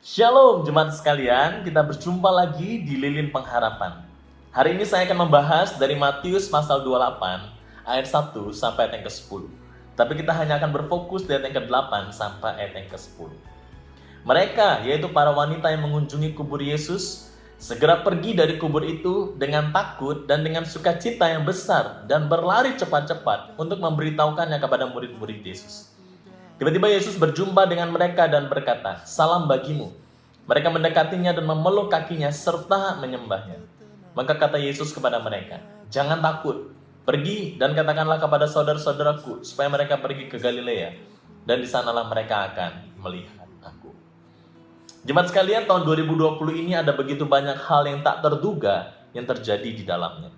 Shalom jemaat sekalian, kita berjumpa lagi di Lilin Pengharapan. Hari ini saya akan membahas dari Matius pasal 28 ayat 1 sampai ayat yang ke-10. Tapi kita hanya akan berfokus di ayat yang ke-8 sampai ayat yang ke-10. Mereka, yaitu para wanita yang mengunjungi kubur Yesus, segera pergi dari kubur itu dengan takut dan dengan sukacita yang besar dan berlari cepat-cepat untuk memberitahukannya kepada murid-murid Yesus. Tiba-tiba Yesus berjumpa dengan mereka dan berkata, "Salam bagimu." Mereka mendekatinya dan memeluk kakinya serta menyembahnya. Maka kata Yesus kepada mereka, "Jangan takut. Pergi dan katakanlah kepada saudara-saudaraku supaya mereka pergi ke Galilea, dan di sanalah mereka akan melihat aku." Jemaat sekalian, tahun 2020 ini ada begitu banyak hal yang tak terduga yang terjadi di dalamnya.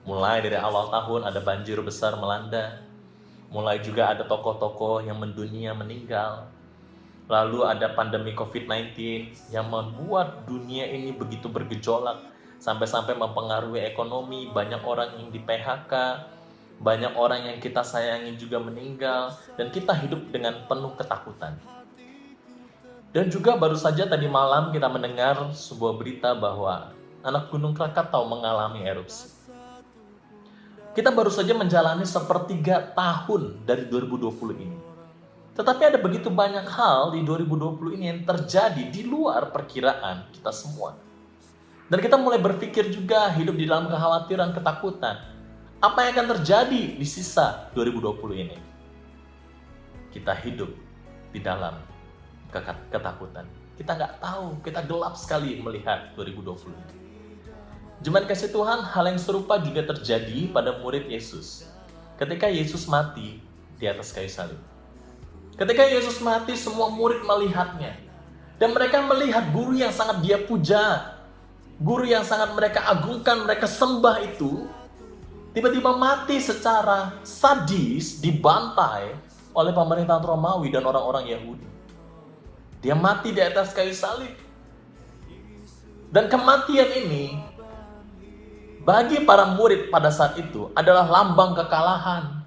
Mulai dari awal tahun ada banjir besar melanda. Mulai juga ada tokoh-tokoh yang mendunia meninggal. Lalu ada pandemi COVID-19 yang membuat dunia ini begitu bergejolak. Sampai-sampai mempengaruhi ekonomi, banyak orang yang di PHK, banyak orang yang kita sayangi juga meninggal, dan kita hidup dengan penuh ketakutan. Dan juga baru saja tadi malam kita mendengar sebuah berita bahwa anak Gunung Krakatau mengalami erupsi. Kita baru saja menjalani sepertiga tahun dari 2020 ini. Tetapi ada begitu banyak hal di 2020 ini yang terjadi di luar perkiraan kita semua. Dan kita mulai berpikir juga hidup di dalam kekhawatiran, ketakutan. Apa yang akan terjadi di sisa 2020 ini? Kita hidup di dalam ketakutan. Kita nggak tahu, kita gelap sekali melihat 2020 ini. Jemaat kasih Tuhan, hal yang serupa juga terjadi pada murid Yesus. Ketika Yesus mati di atas kayu salib. Ketika Yesus mati, semua murid melihatnya. Dan mereka melihat guru yang sangat dia puja. Guru yang sangat mereka agungkan, mereka sembah itu. Tiba-tiba mati secara sadis, dibantai oleh pemerintahan Romawi dan orang-orang Yahudi. Dia mati di atas kayu salib. Dan kematian ini bagi para murid pada saat itu adalah lambang kekalahan.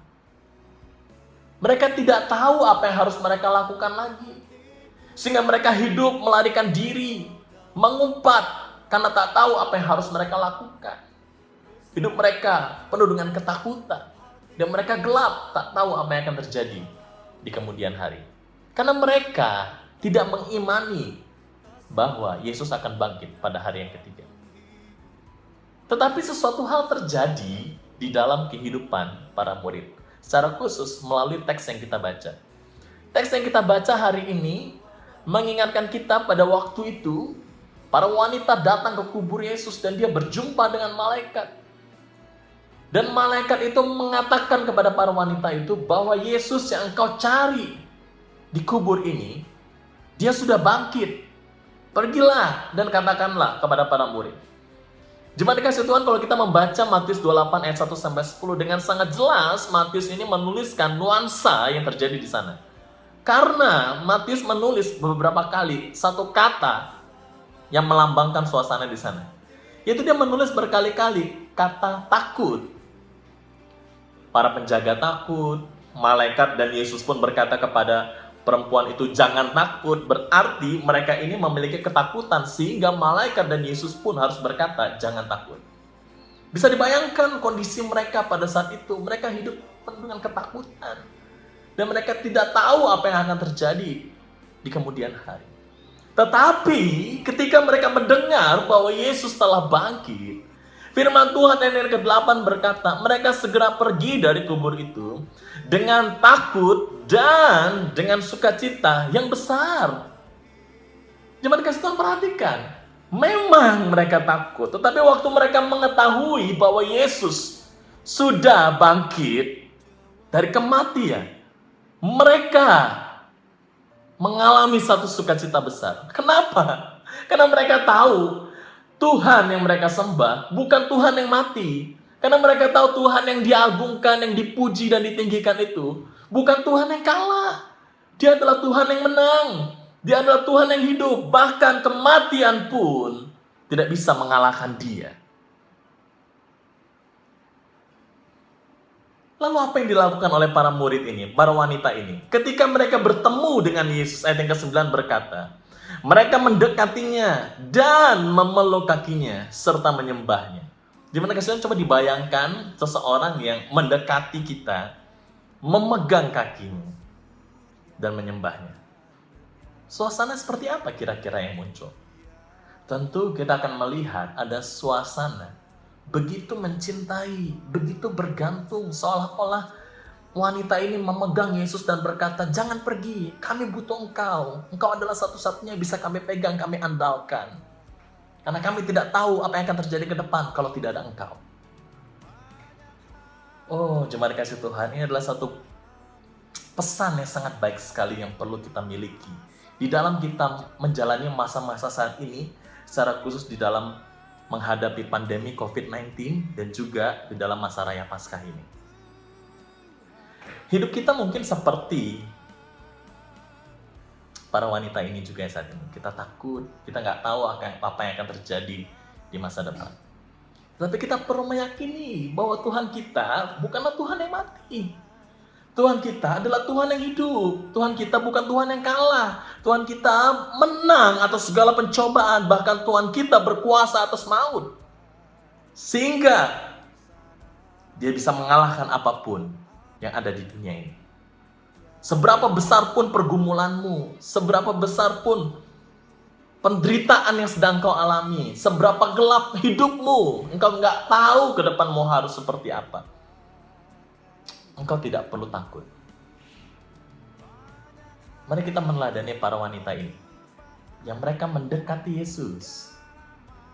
Mereka tidak tahu apa yang harus mereka lakukan lagi. Sehingga mereka hidup melarikan diri, mengumpat karena tak tahu apa yang harus mereka lakukan. Hidup mereka penuh dengan ketakutan. Dan mereka gelap, tak tahu apa yang akan terjadi di kemudian hari. Karena mereka tidak mengimani bahwa Yesus akan bangkit pada hari yang ketiga. Tetapi sesuatu hal terjadi di dalam kehidupan para murid. Secara khusus melalui teks yang kita baca. Teks yang kita baca hari ini mengingatkan kita pada waktu itu para wanita datang ke kubur Yesus dan dia berjumpa dengan malaikat. Dan malaikat itu mengatakan kepada para wanita itu bahwa Yesus yang engkau cari di kubur ini, dia sudah bangkit. Pergilah dan katakanlah kepada para murid. Jemaat dikasih Tuhan, kalau kita membaca Matius 28 ayat 1 sampai 10 dengan sangat jelas, Matius ini menuliskan nuansa yang terjadi di sana. Karena Matius menulis beberapa kali satu kata yang melambangkan suasana di sana. Yaitu dia menulis berkali-kali kata takut. Para penjaga takut, malaikat dan Yesus pun berkata kepada perempuan itu, "Jangan takut." Berarti mereka ini memiliki ketakutan sehingga malaikat dan Yesus pun harus berkata, "Jangan takut." Bisa dibayangkan kondisi mereka pada saat itu. Mereka hidup penuh dengan ketakutan. Dan mereka tidak tahu apa yang akan terjadi di kemudian hari. Tetapi ketika mereka mendengar bahwa Yesus telah bangkit, firman Tuhan ayat ke-8 berkata, mereka segera pergi dari kubur itu dengan takut dan dengan sukacita yang besar. Jemaat kasih Tuhan, perhatikan. Memang mereka takut, tetapi waktu mereka mengetahui bahwa Yesus sudah bangkit dari kematian, mereka mengalami satu sukacita besar. Kenapa? Karena mereka tahu Tuhan yang mereka sembah bukan Tuhan yang mati. Karena mereka tahu Tuhan yang diagungkan, yang dipuji dan ditinggikan itu bukan Tuhan yang kalah. Dia adalah Tuhan yang menang. Dia adalah Tuhan yang hidup. Bahkan kematian pun tidak bisa mengalahkan dia. Lalu apa yang dilakukan oleh para murid ini, para wanita ini? Ketika mereka bertemu dengan Yesus, ayat yang ke-9 berkata, Mereka mendekatinya dan memeluk kakinya serta menyembahnya. Gimana kalian coba dibayangkan seseorang yang mendekati kita, memegang kakinya dan menyembahnya. Suasana seperti apa kira-kira yang muncul? Tentu kita akan melihat ada suasana begitu mencintai, begitu bergantung, seolah-olah wanita ini memegang Yesus dan berkata, "Jangan pergi, kami butuh engkau. Engkau adalah satu-satunya yang bisa kami pegang, kami andalkan. Karena kami tidak tahu apa yang akan terjadi ke depan kalau tidak ada engkau." Oh, jemaat kasih Tuhan, ini adalah satu pesan yang sangat baik sekali yang perlu kita miliki di dalam kita menjalani masa-masa saat ini, secara khusus di dalam menghadapi pandemi COVID-19 dan juga di dalam masa raya Paskah ini. Hidup kita mungkin seperti para wanita ini juga saat ini. Kita takut, kita nggak tahu apa yang akan terjadi di masa depan. Tapi kita perlu meyakini bahwa Tuhan kita bukanlah Tuhan yang mati. Tuhan kita adalah Tuhan yang hidup. Tuhan kita bukan Tuhan yang kalah. Tuhan kita menang atas segala pencobaan. Bahkan Tuhan kita berkuasa atas maut. Sehingga Dia bisa mengalahkan apapun yang ada di dunia ini. Seberapa besar pun pergumulanmu, seberapa besar pun penderitaan yang sedang kau alami, seberapa gelap hidupmu, engkau nggak tahu ke depanmu harus seperti apa. Engkau tidak perlu takut. Mari kita meneladani para wanita ini, yang mereka mendekati Yesus,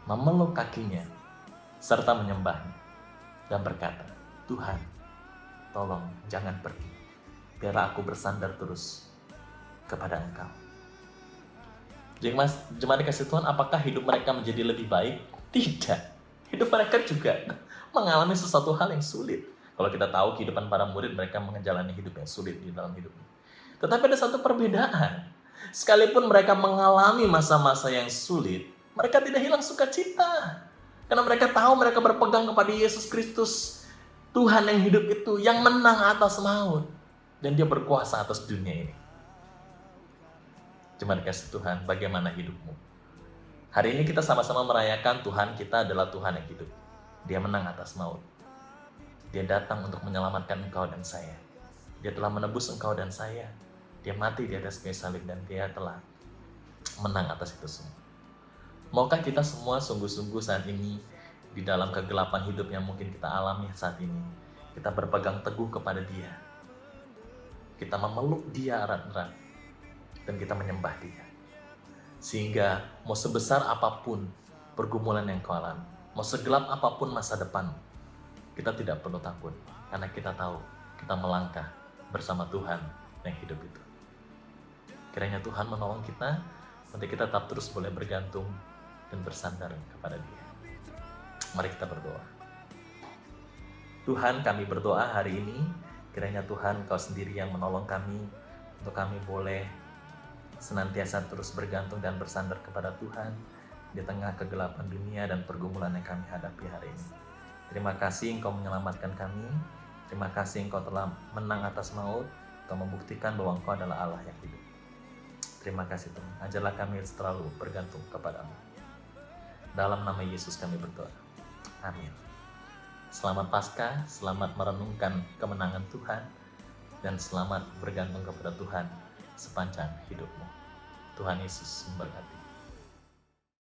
memeluk kakinya, serta menyembahnya, dan berkata, "Tuhan, tolong jangan pergi, biarlah aku bersandar terus kepada Engkau." Jemaat kasih Tuhan, apakah hidup mereka menjadi lebih baik? Tidak. Hidup mereka juga mengalami sesuatu hal yang sulit. Kalau kita tahu kehidupan para murid, mereka menjalani hidup yang sulit di dalam hidupnya. Tetapi ada satu perbedaan. Sekalipun mereka mengalami masa-masa yang sulit, mereka tidak hilang sukacita. Karena mereka tahu mereka berpegang kepada Yesus Kristus, Tuhan yang hidup itu, yang menang atas maut. Dan Dia berkuasa atas dunia ini. Jemaat kasih Tuhan, bagaimana hidupmu? Hari ini kita sama-sama merayakan Tuhan kita adalah Tuhan yang hidup. Dia menang atas maut. Dia datang untuk menyelamatkan engkau dan saya. Dia telah menebus engkau dan saya. Dia mati di atas kayu salib dan Dia telah menang atas itu semua. Maukah kita semua sungguh-sungguh saat ini di dalam kegelapan hidup yang mungkin kita alami saat ini, kita berpegang teguh kepada Dia. Kita memeluk Dia erat-erat dan kita menyembah Dia. Sehingga mau sebesar apapun pergumulan yang kau alami, mau segelap apapun masa depan, kita tidak perlu takut, karena kita tahu kita melangkah bersama Tuhan yang hidup itu. Kiranya Tuhan menolong kita, nanti kita tetap terus boleh bergantung dan bersandar kepada Dia. Mari kita berdoa. Tuhan, kami berdoa hari ini, kiranya Tuhan Kau sendiri yang menolong kami, untuk kami boleh senantiasa terus bergantung dan bersandar kepada Tuhan di tengah kegelapan dunia dan pergumulan yang kami hadapi hari ini. Terima kasih Engkau menyelamatkan kami. Terima kasih Engkau telah menang atas maut. Engkau membuktikan bahwa Engkau adalah Allah yang hidup. Terima kasih Tuhan. Ajarlah kami selalu bergantung kepada-Mu. Dalam nama Yesus kami berdoa. Amin. Selamat Paskah, selamat merenungkan kemenangan Tuhan, dan selamat bergantung kepada Tuhan sepanjang hidupmu. Tuhan Yesus memberkati.